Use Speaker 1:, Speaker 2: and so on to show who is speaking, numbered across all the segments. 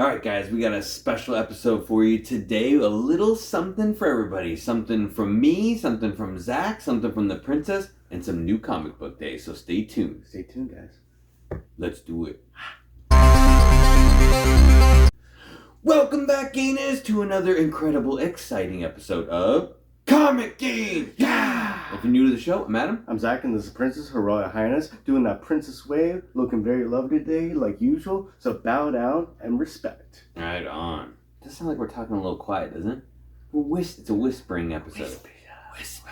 Speaker 1: All right, guys, we got a special episode for you today. A little something for everybody. Something from me, something from Zach, something from the princess, and some new comic book days. So stay tuned.
Speaker 2: Stay tuned, guys.
Speaker 1: Let's do it. Welcome back, Gainers, to another incredible, exciting episode of Comic Game. Yeah! If you're new to the show, I'm Adam.
Speaker 2: I'm Zach, and this is Princess, Her Royal Highness, doing that princess wave, looking very lovely today, like usual. So bow down and respect.
Speaker 1: Right on. Does sound like we're talking a little quiet, doesn't it? It's a whispering episode. Whisper.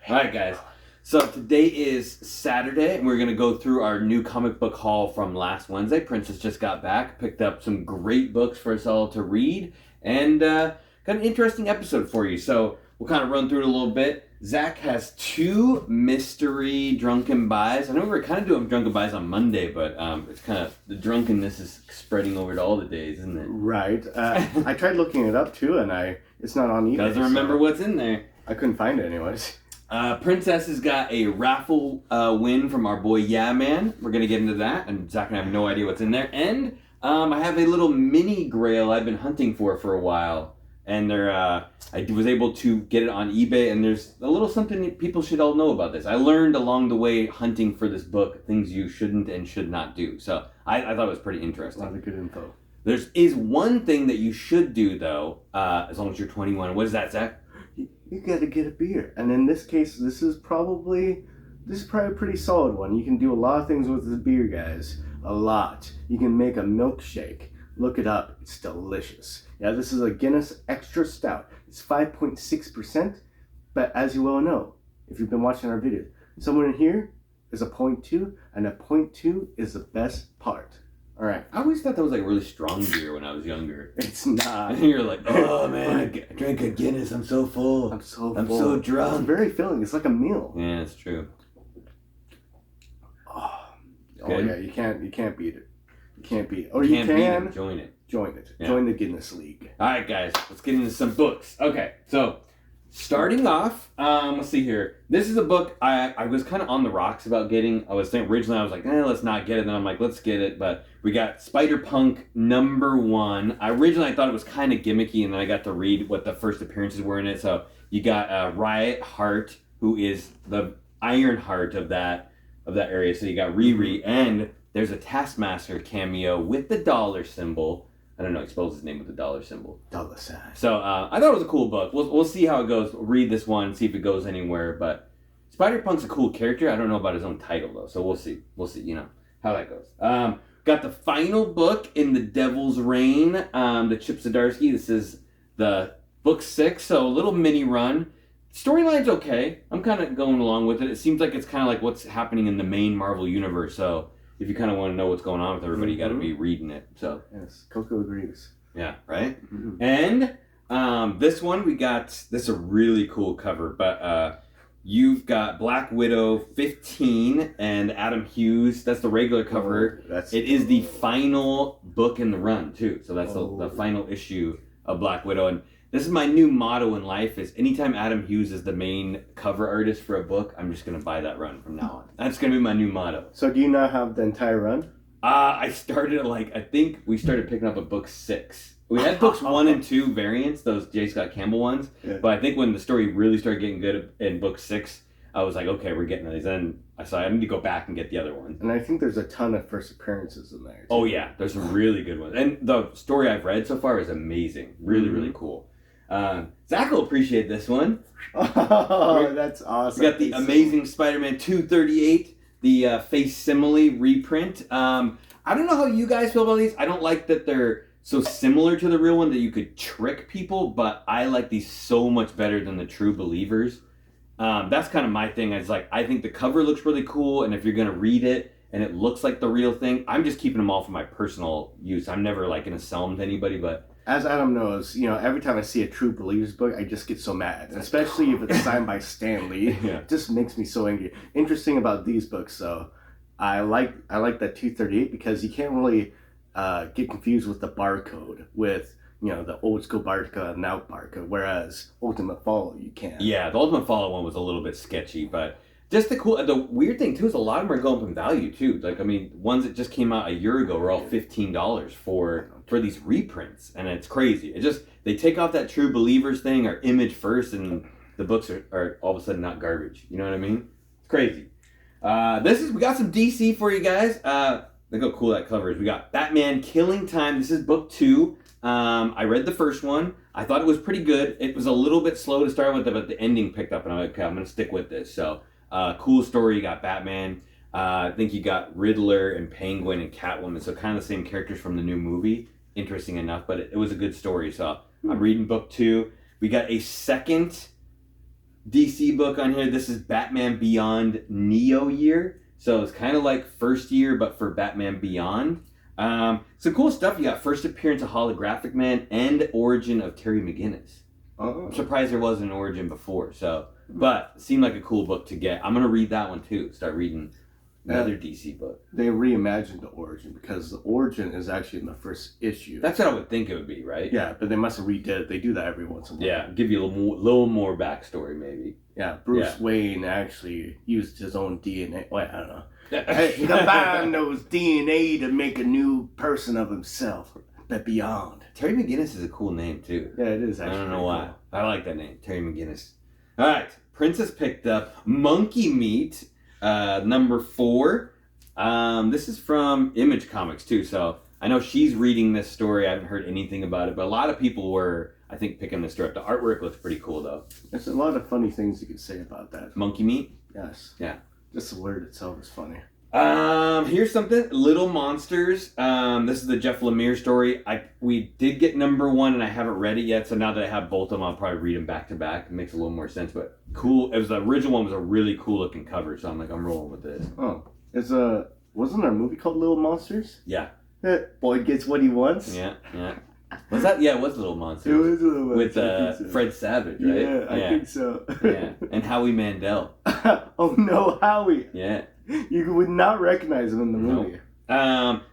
Speaker 1: All right, guys. So today is Saturday, and we're going to go through our new comic book haul from last Wednesday. Princess just got back, picked up some great books for us all to read, and got an interesting episode for you. So we'll kind of run through it a little bit. Zach has 2 mystery drunken buys. I know we were kind of doing drunken buys on Monday, but it's kind of, the drunkenness is spreading over to all the days, isn't it?
Speaker 2: Right. I tried looking it up, too, and it's not on eBay.
Speaker 1: Doesn't remember what's in there.
Speaker 2: I couldn't find it anyways.
Speaker 1: Princess has got a raffle win from our boy Yeah Man. We're going to get into that, and Zach and I have no idea what's in there. And I have a little mini grail I've been hunting for a while. And I was able to get it on eBay, and there's a little something that people should all know about this. I learned along the way hunting for this book things you shouldn't and should not do. So I thought it was pretty interesting.
Speaker 2: A lot of good info.
Speaker 1: There is one thing that you should do, though, as long as you're 21. What is that, Zach?
Speaker 2: You got to get a beer. And in this case, this is probably a pretty solid one. You can do a lot of things with this beer, guys. A lot. You can make a milkshake. Look it up. It's delicious. Yeah, this is a Guinness Extra Stout. It's 5.6%, but as you well know, if you've been watching our videos, somewhere in here is a 0.2, and a 0.2 is the best part. All right.
Speaker 1: I always thought that was like really strong beer when I was younger.
Speaker 2: It's not.
Speaker 1: And you're like, oh man, I drank a Guinness. I'm so full.
Speaker 2: I'm so
Speaker 1: drunk.
Speaker 2: It's very filling. It's like a meal.
Speaker 1: Yeah, it's true.
Speaker 2: Oh yeah, you can't beat it. You can't beat it. Or
Speaker 1: you
Speaker 2: can
Speaker 1: beat it, join it.
Speaker 2: Join it.
Speaker 1: Yeah.
Speaker 2: Join the Guinness League.
Speaker 1: All right, guys, let's get into some books. Okay, so starting off, let's see here. This is a book I was kind of on the rocks about getting. I was saying originally I was like, let's not get it. Then I'm like, let's get it. But we got Spider-Punk #1. I thought it was kind of gimmicky, and then I got to read what the first appearances were in it. So you got Riot Heart, who is the Iron Heart of that area. So you got Riri, and there's a Taskmaster cameo with the dollar symbol. I don't know, he spells his name with the dollar symbol.
Speaker 2: Dollar sign.
Speaker 1: So I thought it was a cool book. We'll see how it goes. We'll read this one, see if it goes anywhere. But Spider-Punk's a cool character. I don't know about his own title, though. So we'll see. We'll see, how that goes. Got the final book in The Devil's Reign, the Chip Zdarsky. This is the book 6, so a little mini run. Storyline's okay. I'm kind of going along with it. It seems like it's kind of like what's happening in the main Marvel universe, so if you kind of want to know what's going on with everybody, you got to be reading it. So
Speaker 2: yes, Coco agrees.
Speaker 1: Yeah, right?
Speaker 2: Mm-hmm.
Speaker 1: And this one, this is a really cool cover, but you've got Black Widow 15 and Adam Hughes. That's the regular cover. It is the final book in the run, too. So that's the final issue of Black Widow. And this is my new motto in life is anytime Adam Hughes is the main cover artist for a book, I'm just going to buy that run from now on. That's going to be my new motto.
Speaker 2: So do you now have the entire run?
Speaker 1: I started I think we started picking up at book 6. We had books 1 and 2 variants, those J. Scott Campbell ones. Yeah. But I think when the story really started getting good in book 6, I was like, okay, we're getting these. And I need to go back and get the other one. And
Speaker 2: I think there's a ton of first appearances in there, too.
Speaker 1: Oh, yeah. There's some really good ones. And the story I've read so far is amazing. Really, really cool. Zach will appreciate this one.
Speaker 2: Oh, that's awesome.
Speaker 1: We got the Amazing Spider-Man 238, the facsimile reprint. I don't know how you guys feel about these. I don't like that they're so similar to the real one that you could trick people, but I like these so much better than the True Believers. That's kind of my thing. I think the cover looks really cool, and if you're going to read it and it looks like the real thing, I'm just keeping them all for my personal use. I'm never going to sell them to anybody, but
Speaker 2: as Adam knows, every time I see a True Believers book, I just get so mad. Especially if it's signed by Stan Lee. Yeah. It just makes me so angry. Interesting about these books, though, I like that 238 because you can't really get confused with the barcode with, the old school barcode and now barcode, whereas Ultimate Follow you can.
Speaker 1: Yeah, the Ultimate Follow one was a little bit sketchy, but Just the weird thing too is a lot of them are going up in value too. Like I mean, ones that just came out a year ago were all $15 for these reprints, and it's crazy. It just they take off that true believers thing or image first, and the books are all of a sudden not garbage. You know what I mean? It's crazy. We got some DC for you guys. Look how cool that cover is. We got Batman Killing Time. This is book 2. I read the first one. I thought it was pretty good. It was a little bit slow to start with, but the ending picked up, and I'm like, okay, I'm gonna stick with this. So. Cool story. You got Batman. I think you got Riddler and Penguin and Catwoman. So kind of the same characters from the new movie. Interesting enough, but it was a good story. So I'm reading book 2. We got a second DC book on here. This is Batman Beyond Neo Year. So it's kind of like first year, but for Batman Beyond. Some cool stuff. You got first appearance of Holographic Man and origin of Terry McGinnis.
Speaker 2: Oh.
Speaker 1: I'm surprised there wasn't an origin before. But it seemed like a cool book to get. I'm going to read that one too. Start reading another DC book.
Speaker 2: They reimagined the origin because the origin is actually in the first issue.
Speaker 1: That's what I would think it would be, right?
Speaker 2: Yeah, but they must have redid it. They do that every once in a while.
Speaker 1: Yeah, give you a little more backstory maybe.
Speaker 2: Yeah, Bruce Wayne actually used his own DNA. Wait, I don't know. He combined those DNA to make a new person of himself. But Beyond.
Speaker 1: Terry McGinnis is a cool name too.
Speaker 2: Yeah, it is actually.
Speaker 1: I don't know why. Cool. I like that name, Terry McGinnis. All right, Princess picked up Monkey Meat, number 4. This is from Image Comics too, so I know she's reading this story. I haven't heard anything about it, but a lot of people were, I think, picking this story up. The artwork looks pretty cool though.
Speaker 2: There's a lot of funny things you could say about that.
Speaker 1: Monkey Meat?
Speaker 2: Yes.
Speaker 1: Yeah.
Speaker 2: Just the word itself is funny.
Speaker 1: Here's something. Little Monsters. This is the Jeff Lemire story. We did get number 1, and I haven't read it yet. So now that I have both of them, I'll probably read them back to back. It makes a little more sense. But cool. It was the original one was a really cool looking cover. So I'm like, I'm rolling with this.
Speaker 2: Oh, wasn't there a movie called Little Monsters?
Speaker 1: Yeah.
Speaker 2: Boy gets what he wants.
Speaker 1: Yeah. Was that? Yeah, it was Little Monsters.
Speaker 2: It was Little Monsters.
Speaker 1: With Fred Savage, right?
Speaker 2: Yeah, I think so.
Speaker 1: Yeah, and Howie Mandel.
Speaker 2: Oh no, Howie.
Speaker 1: Yeah.
Speaker 2: You would not recognize him in the movie.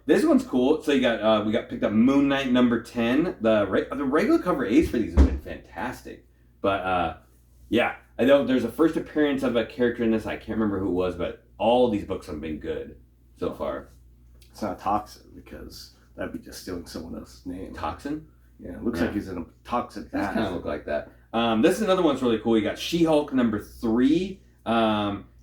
Speaker 1: This one's cool. So you got we got picked up Moon Knight number 10. The regular cover A's for these have been fantastic. But yeah, I know there's a first appearance of a character in this. I can't remember who it was, but all these books have been good so far.
Speaker 2: It's not Toxin because that'd be just stealing someone else's name.
Speaker 1: Toxin?
Speaker 2: Yeah, it looks like he's in a toxic
Speaker 1: bath. Kind of look like that. This is another one's really cool. You got She-Hulk number 3.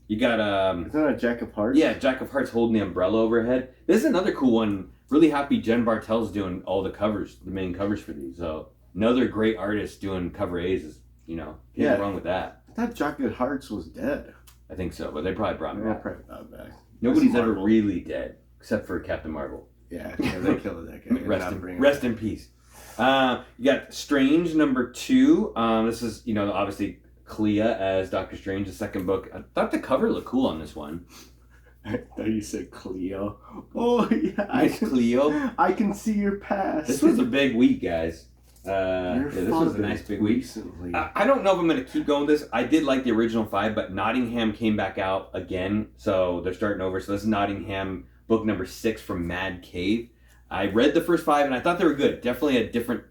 Speaker 1: You got
Speaker 2: Isn't that a Jack of Hearts?
Speaker 1: Yeah, Jack of Hearts holding the umbrella overhead. This is another cool one. Really happy Jen Bartel's doing all the covers, the main covers for these. So another great artist doing cover A's is, can't go wrong with that.
Speaker 2: I thought Jack of Hearts was dead.
Speaker 1: I think so, but they probably brought him back.
Speaker 2: Probably brought him back.
Speaker 1: Nobody's ever really dead except for Captain Marvel.
Speaker 2: Yeah, they killed that guy.
Speaker 1: Rest in peace. You got Strange number 2. This is obviously Clea as Doctor Strange, the second book. I thought the cover looked cool on this one.
Speaker 2: I thought you said Cleo. Oh yeah,
Speaker 1: Cleo.
Speaker 2: I can see your past.
Speaker 1: This was a big week, guys. This was a nice big week.
Speaker 2: Recently.
Speaker 1: I don't know if I'm going to keep going with this. I did like the original 5, but Nottingham came back out again, so they're starting over. So this is Nottingham book number 6 from Mad Cave. I read the first 5 and I thought they were good. Definitely a different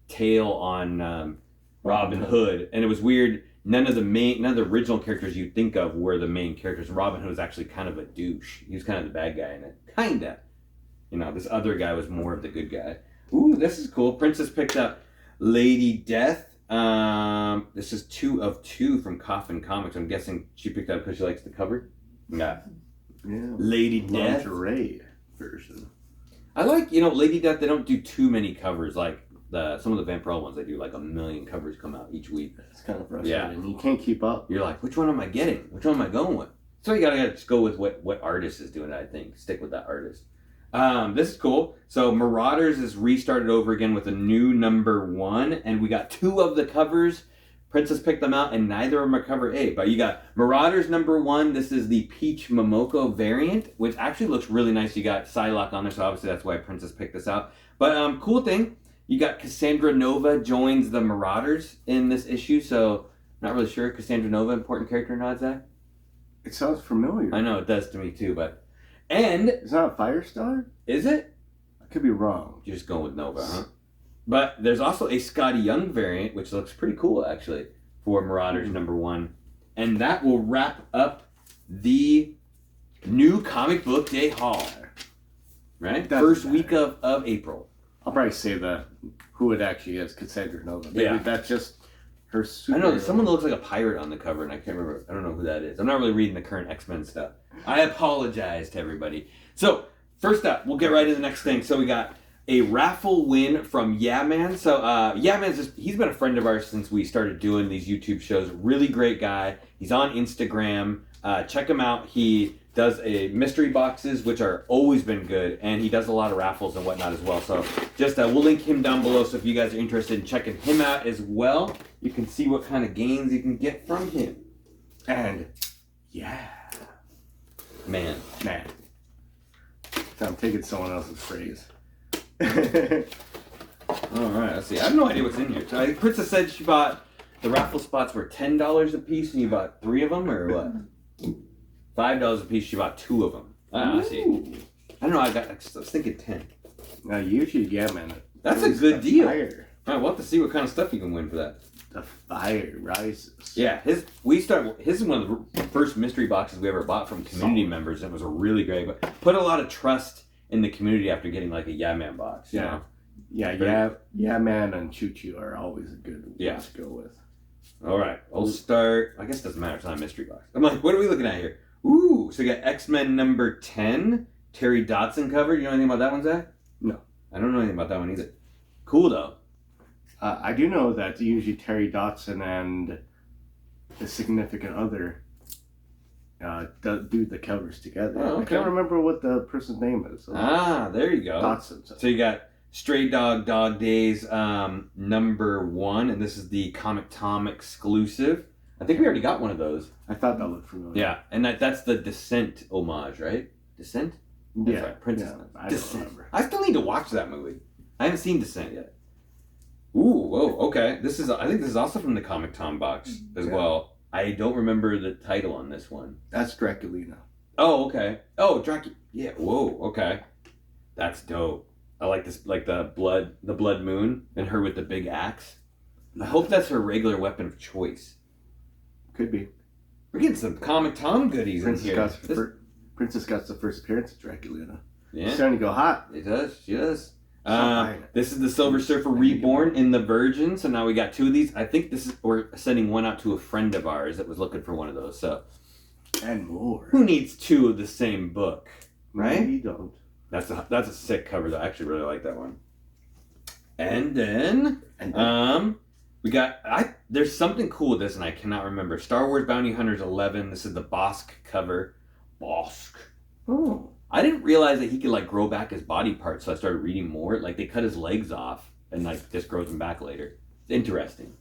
Speaker 1: tale on Robin Hood, and it was weird. None of the original characters you'd think of were the main characters. Robin Hood was actually kind of a douche. He was kind of the bad guy in it. Kinda. This other guy was more of the good guy. Ooh, this is cool. Princess picked up Lady Death. This is 2 of 2 from Coffin Comics. I'm guessing she picked up because she likes the cover. Yeah. Lady Death.
Speaker 2: Lingerie version.
Speaker 1: I like, Lady Death, they don't do too many covers like some of the Vampirella ones. They do like 1 million covers come out each week.
Speaker 2: It's kind of frustrating. Yeah. You can't keep up.
Speaker 1: You're like, which one am I getting? Which one am I going with? So you gotta just go with what artist is doing it, I think. Stick with that artist. This is cool. So Marauders is restarted over again with a new number 1, and we got 2 of the covers. Princess picked them out, and neither of them are cover A. But you got Marauders number 1. This is the Peach Momoko variant, which actually looks really nice. You got Psylocke on there, so obviously that's why Princess picked this out. But cool thing, you got Cassandra Nova joins the Marauders in this issue, so not really sure. Cassandra Nova, important character or not, Zach?
Speaker 2: It sounds familiar.
Speaker 1: I know, it does to me too, but... And...
Speaker 2: It's not Firestar?
Speaker 1: Is it?
Speaker 2: I could be wrong.
Speaker 1: You're just going with Nova, huh? But there's also a Scotty Young variant, which looks pretty cool, actually, for Marauders number 1. And that will wrap up the new comic book day haul. Right?
Speaker 2: Doesn't
Speaker 1: First
Speaker 2: matter.
Speaker 1: week of April.
Speaker 2: I'll probably say who it actually is, Cassandra Nova. Maybe
Speaker 1: Yeah.
Speaker 2: that's just her super.
Speaker 1: I know, there's someone that looks like a pirate on the cover, and I can't remember. I don't know who that is. I'm not really reading the current X-Men stuff. I apologize to everybody. So, first up, we'll get right to the next thing. So, we got a raffle win from Yeah Man. So, Yeah Man's he's been a friend of ours since we started doing these YouTube shows. Really great guy. He's on Instagram. Check him out. He does a mystery boxes, which are always been good, and he does a lot of raffles and whatnot as well. So just we'll link him down below, so if you guys are interested in checking him out as well, you can see what kind of gains you can get from him.
Speaker 2: And yeah,
Speaker 1: Man.
Speaker 2: So I'm taking someone else's phrase.
Speaker 1: All right, let's see. I have no idea what's in here. So Princess said she bought the raffle spots were $10 a piece, and you bought 3 of them, or what? $5 a piece. She bought 2 of them. I see. I don't know. I was thinking 10.
Speaker 2: Now usually, yeah, man.
Speaker 1: That's a good deal.
Speaker 2: Fire.
Speaker 1: All right, we'll have to see what kind of stuff you can win for that.
Speaker 2: The fire rises.
Speaker 1: Yeah, his is one of the first mystery boxes we ever bought from community members, and it was a really great. But put a lot of trust in the community after getting like a Yeah Man box. You know?
Speaker 2: Yeah, man, and Choo Choo are always a good one to go with.
Speaker 1: All right, I'll start. I guess it doesn't matter. It's not a mystery box. I'm like, what are we looking at here? Ooh, so we got X-Men number 10, Terry Dodson cover. You know anything about that one, Zach?
Speaker 2: No.
Speaker 1: I don't know anything about that one either. Cool, though.
Speaker 2: I do know that usually Terry Dodson and the significant other do the covers together.
Speaker 1: Oh, okay.
Speaker 2: I can't remember what the person's name is.
Speaker 1: There you go.
Speaker 2: Dodson.
Speaker 1: So you got Stray Dog Days number 1, and this is the Comic Tom exclusive. I think we already got one of those.
Speaker 2: I thought that looked familiar.
Speaker 1: Yeah, and that's the Descent homage, right? Descent? That's right. Princess.
Speaker 2: Yeah, I
Speaker 1: Descent.
Speaker 2: don't remember.
Speaker 1: I still need to watch that movie. I haven't seen Descent yet. Ooh, whoa, okay. I think this is also from the Comic Tom box as well. I don't remember the title on this one.
Speaker 2: That's Draculina.
Speaker 1: Oh, okay. Oh, Dracula. Yeah, whoa, okay. That's dope. I like this, like the blood moon and her with the big axe. I hope that's her regular weapon of choice.
Speaker 2: Could be.
Speaker 1: We're getting some Comic Tom goodies in here.
Speaker 2: Princess got the first appearance of Draculina.
Speaker 1: Yeah.
Speaker 2: She's starting to go hot.
Speaker 1: It does. She does. This is the Silver Surfer Reborn in the Virgin. So now we got 2 of these. I think we're sending one out to a friend of ours that was looking for one of those. So,
Speaker 2: and more.
Speaker 1: Who needs 2 of the same book, right?
Speaker 2: No, you don't.
Speaker 1: That's a sick cover though. I actually really like that one. And then we got there's something cool with this, and I cannot remember. Star Wars Bounty Hunters 11. This is the Bosk cover. Bosk.
Speaker 2: Oh.
Speaker 1: I didn't realize that he could like grow back his body parts, so I started reading more. Like they cut his legs off and like just grows them back later. It's interesting.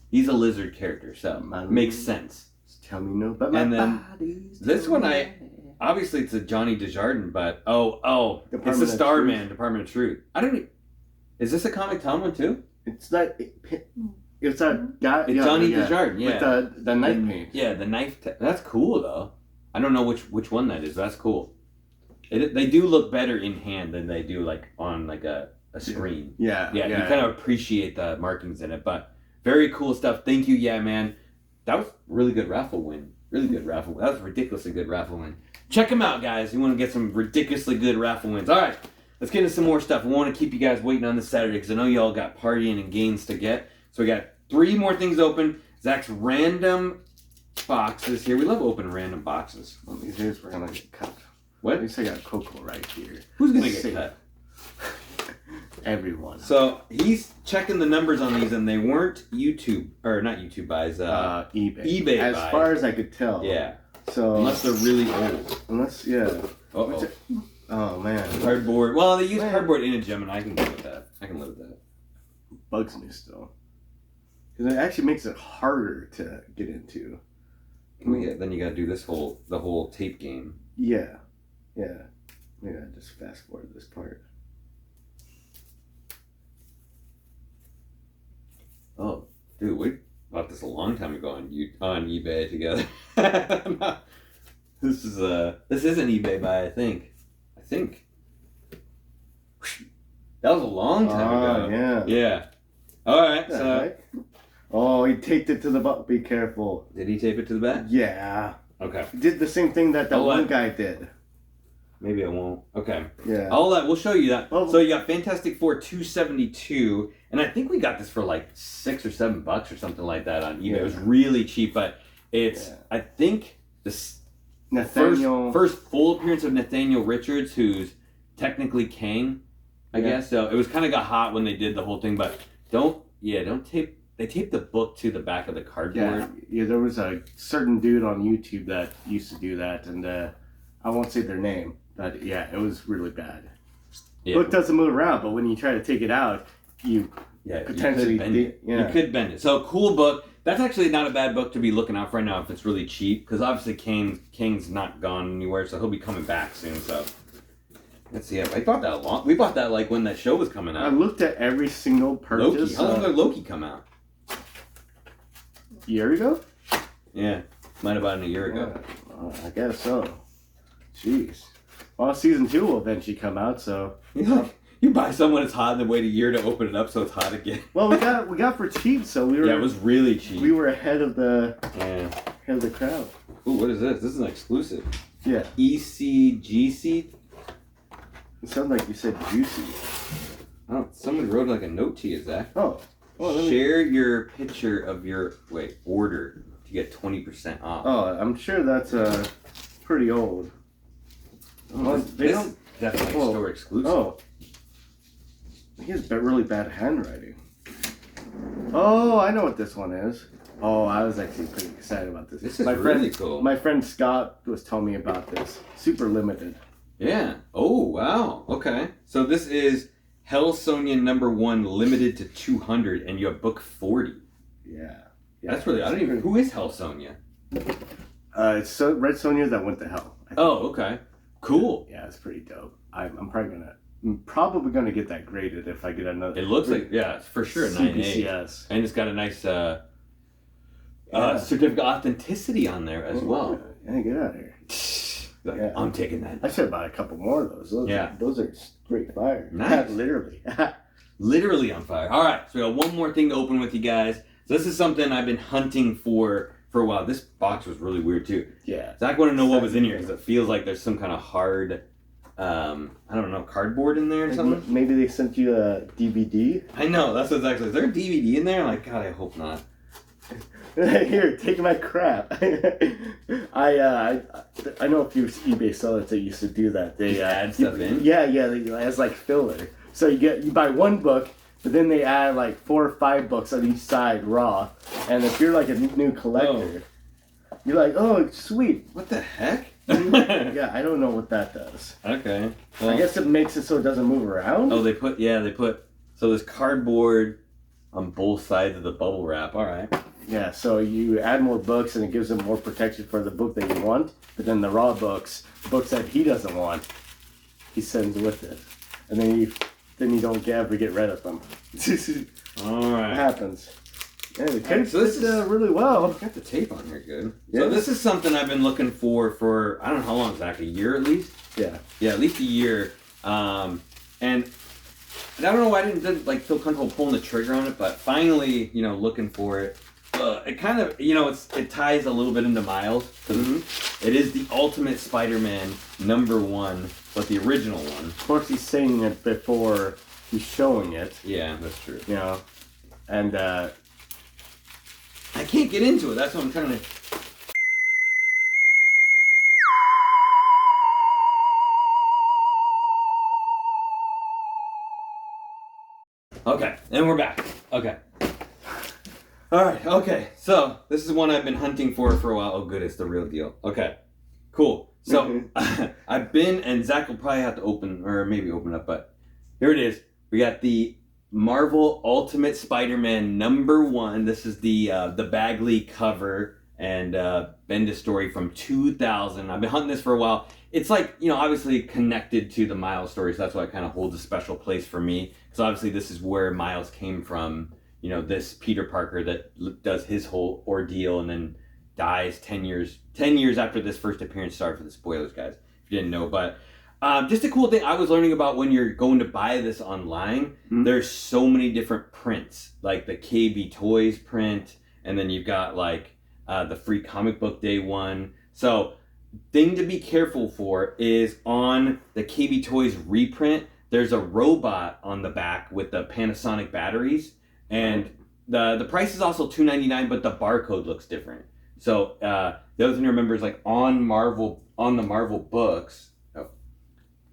Speaker 1: He's a lizard character, so makes sense.
Speaker 2: Tell me no about my
Speaker 1: And then
Speaker 2: bodies.
Speaker 1: this one obviously it's a Johnny Desjardins, but it's the Starman Department of Truth. Is this a Comic Tom one too?
Speaker 2: It's that. It's that guy.
Speaker 1: It's Johnny Desjardins, yeah.
Speaker 2: With the knife paint.
Speaker 1: Yeah, the knife. That's cool though. I don't know which one that is. But that's cool. They do look better in hand than they do like on like a screen.
Speaker 2: Yeah.
Speaker 1: You kind of appreciate the markings in it, but very cool stuff. Thank you, Yeah Man. That was a really good raffle win. Really good raffle. That was a ridiculously good raffle win. Check them out, guys. You want to get some ridiculously good raffle wins. All right, let's get into some more stuff. We want to keep you guys waiting on this Saturday because I know y'all got partying and gains to get. So we got 3 more things open. Zach's random boxes here. We love opening random boxes.
Speaker 2: Well, these days we're gonna get cut.
Speaker 1: What?
Speaker 2: At least I got Coco right here.
Speaker 1: Who's gonna get cut?
Speaker 2: Everyone.
Speaker 1: So he's checking the numbers on these, and they weren't not YouTube buys.
Speaker 2: eBay.
Speaker 1: eBay
Speaker 2: as
Speaker 1: buys.
Speaker 2: far as I could tell.
Speaker 1: Yeah.
Speaker 2: So
Speaker 1: unless they're really old.
Speaker 2: Uh-oh. Oh man.
Speaker 1: Cardboard. Well, they use cardboard in a gem, and I can live with that.
Speaker 2: Bugs me still. Because it actually makes it harder to get into.
Speaker 1: Yeah, then you gotta do the whole tape game.
Speaker 2: Yeah. Just fast forward this part.
Speaker 1: Oh, dude, we bought this a long time ago on eBay together. This is an eBay buy, I think. That was a long time ago. Yeah. All right. So.
Speaker 2: Oh, he taped it to the butt. Be careful.
Speaker 1: Did he tape it to the back?
Speaker 2: Yeah.
Speaker 1: Okay.
Speaker 2: He did the same thing that one guy did.
Speaker 1: Maybe I won't. Okay.
Speaker 2: Yeah.
Speaker 1: We'll show you that.
Speaker 2: Well,
Speaker 1: so you got Fantastic Four 272, and I think we got this for like $6 or $7 or something like that on eBay.
Speaker 2: Yeah.
Speaker 1: It was really cheap, but it's I think this first full appearance of Nathaniel Richards, who's technically Kang, I guess. So it was kind of got hot when they did the whole thing, but don't tape. They taped the book to the back of the cardboard.
Speaker 2: Yeah. There was a certain dude on YouTube that used to do that, and I won't say their name. But yeah, it was really bad. Yeah. Book doesn't move around, but when you try to take it out, you potentially
Speaker 1: you could bend it. So cool book. That's actually not a bad book to be looking out for right now if it's really cheap, because obviously Kang's not gone anywhere, so he'll be coming back soon. So let's see. We bought that like when that show was coming out.
Speaker 2: I looked at every single purchase.
Speaker 1: Loki. How long did Loki come out?
Speaker 2: A year ago?
Speaker 1: Yeah, might have been a year ago.
Speaker 2: I guess so. Jeez. Well, season 2 will eventually come out, so
Speaker 1: you buy some when it's hot and then wait a year to open it up so it's hot again.
Speaker 2: Well, we got for cheap, so we were.
Speaker 1: Yeah, it was really cheap.
Speaker 2: We were ahead of the crowd.
Speaker 1: Ooh, what is this? This is an exclusive.
Speaker 2: Yeah.
Speaker 1: ECGC.
Speaker 2: It sounded like you said juicy.
Speaker 1: Oh, someone wrote like a note to you, Zach.
Speaker 2: Oh. Well,
Speaker 1: share your picture of your order to get 20% off.
Speaker 2: Oh, I'm sure that's pretty old.
Speaker 1: Oh, that's like store exclusive.
Speaker 2: Oh, he has really bad handwriting. Oh, I know what this one is. Oh, I was actually pretty excited about this.
Speaker 1: This is really cool.
Speaker 2: My friend Scott was telling me about this. Super limited.
Speaker 1: Yeah. Oh, wow. Okay. So this is Hell Sonia #1 limited to 200, and you have book 40.
Speaker 2: Yeah.
Speaker 1: That's really. I don't even. Who is Hell Sonia?
Speaker 2: It's Red Sonja that went to hell.
Speaker 1: Oh, okay. Cool.
Speaker 2: Yeah, it's pretty dope. I'm probably gonna get that graded if I get another.
Speaker 1: It looks like it's for sure a 9.8.
Speaker 2: CPCS.
Speaker 1: And it's got a nice certificate of authenticity on there as well.
Speaker 2: Yeah, get out of here.
Speaker 1: I'm taking that.
Speaker 2: I should buy a couple more of those. Those are straight fire.
Speaker 1: Nice.
Speaker 2: Literally.
Speaker 1: Literally on fire. All right, so we got one more thing to open with you guys. So this is something I've been hunting for a while. This box was really weird too.
Speaker 2: Yeah.
Speaker 1: Zach wanted to know what was in here because it feels like there's some kind of hard, I don't know, cardboard in there or something.
Speaker 2: Maybe they sent you a DVD.
Speaker 1: I know, that's what Zach said. Is there a DVD in there? I'm like, God, I hope not.
Speaker 2: Here, take my crap. I know a few eBay sellers that used to do that. They
Speaker 1: add stuff in.
Speaker 2: Yeah, as like filler. So you buy one book, but then they add like 4 or 5 books on each side raw. And if you're like a new collector, you're like, oh, sweet.
Speaker 1: What the heck?
Speaker 2: Yeah, I don't know what that does.
Speaker 1: Okay. Well,
Speaker 2: I guess it makes it so it doesn't move around.
Speaker 1: Oh, they put so there's cardboard on both sides of the bubble wrap. All right.
Speaker 2: Yeah, so you add more books and it gives them more protection for the book that you want. But then the raw books that he doesn't want, he sends with it. And then you don't ever get rid of them.
Speaker 1: All right.
Speaker 2: It happens. Yeah, the tape
Speaker 1: so this
Speaker 2: is really well.
Speaker 1: Got the tape on here good.
Speaker 2: Yeah.
Speaker 1: So this is something I've been looking for I don't know how long, Zach, a year at least?
Speaker 2: Yeah.
Speaker 1: Yeah, at least a year. And I don't know why I didn't like feel comfortable pulling the trigger on it, but finally, looking for it. It kind of, it ties a little bit into Miles. It is the Ultimate Spider-Man #1, but the original one.
Speaker 2: Of course, he's saying it before he's showing it.
Speaker 1: Yeah, that's true.
Speaker 2: And
Speaker 1: I can't get into it. That's what I'm trying to. Okay, and we're back. Okay. All right. Okay. So this is one I've been hunting for a while. Oh, good, it's the real deal. Okay. Cool. So I've been, and Zach will probably have to open up, but here it is. We got the Marvel Ultimate Spider-Man #1. This is the Bagley cover and Bendis story from 2000. I've been hunting this for a while. It's like, obviously connected to the Miles story, so that's why it kind of holds a special place for me. Because obviously this is where Miles came from. This Peter Parker that does his whole ordeal and then dies 10 years after this first appearance. Sorry for the spoilers, guys, if you didn't know. But just a cool thing I was learning about when you're going to buy this online, there's so many different prints, like the KB Toys print, and then you've got like the free comic book day one. So, thing to be careful for is on the KB Toys reprint, there's a robot on the back with the Panasonic batteries, and the price is also $2.99, but the barcode looks different. So the other thing to remember is like on the Marvel books,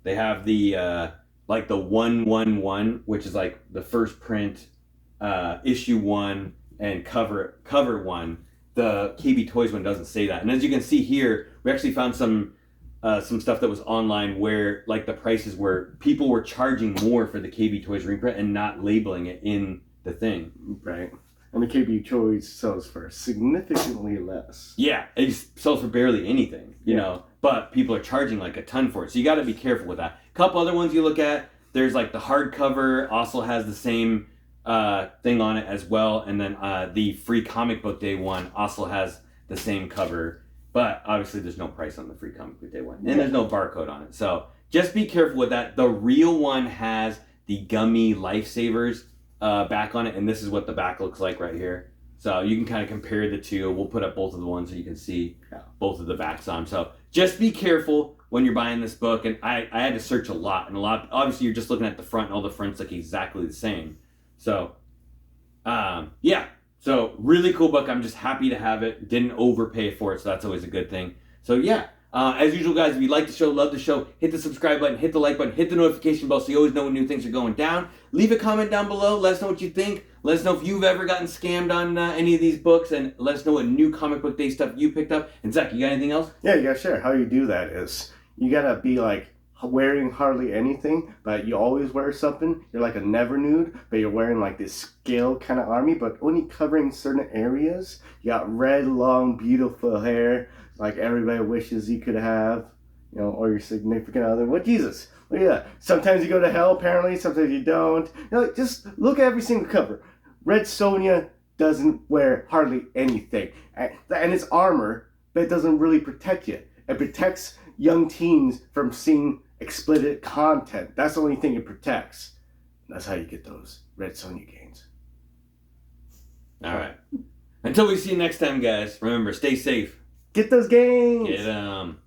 Speaker 1: they have the like the 111, which is like the first print, issue 1 and cover 1. The KB Toys one doesn't say that, and as you can see here, we actually found some stuff that was online where like the prices were people were charging more for the KB Toys reprint and not labeling it in the thing.
Speaker 2: Right. And the KB Toys sells for significantly less.
Speaker 1: Yeah, it sells for barely anything, you know, but people are charging like a ton for it. So you got to be careful with that. A couple other ones you look at, there's like the hardcover also has the same thing on it as well. And then the free comic book day one also has the same cover. But obviously there's no price on the free comic book day one. And there's no barcode on it. So just be careful with that. The real one has the gummy lifesavers back on it, and this is what the back looks like right here. So you can kind of compare the two. We'll put up both of the ones so you can see both of the backs on. So just be careful when you're buying this book. And I had to search a lot. Obviously you're just looking at the front, and all the fronts look exactly the same. So yeah. So really cool book. I'm just happy to have it. Didn't overpay for it, so that's always a good thing. So yeah. As usual, guys, if you like the show, love the show, hit the subscribe button, hit the like button, hit the notification bell so you always know when new things are going down. Leave a comment down below. Let us know what you think. Let us know if you've ever gotten scammed on any of these books, and let us know what new comic book day stuff you picked up. And Zach, you got anything else?
Speaker 2: Yeah, you gotta share. How you do that is you gotta be like wearing hardly anything, but you always wear something. You're like a never nude, but you're wearing like this scale kind of army, but only covering certain areas. You got red, long, beautiful hair, like everybody wishes you could have, you know, or your significant other. What Jesus? Look at that. Sometimes you go to hell, apparently. Sometimes you don't. You know, just look at every single cover. Red Sonja doesn't wear hardly anything, and it's armor, but it doesn't really protect you. It protects young teens from seeing explicit content. That's the only thing it protects. And that's how you get those Red Sonja gains.
Speaker 1: All right. Until we see you next time, guys, remember, stay safe.
Speaker 2: Get those gains!
Speaker 1: Get 'em.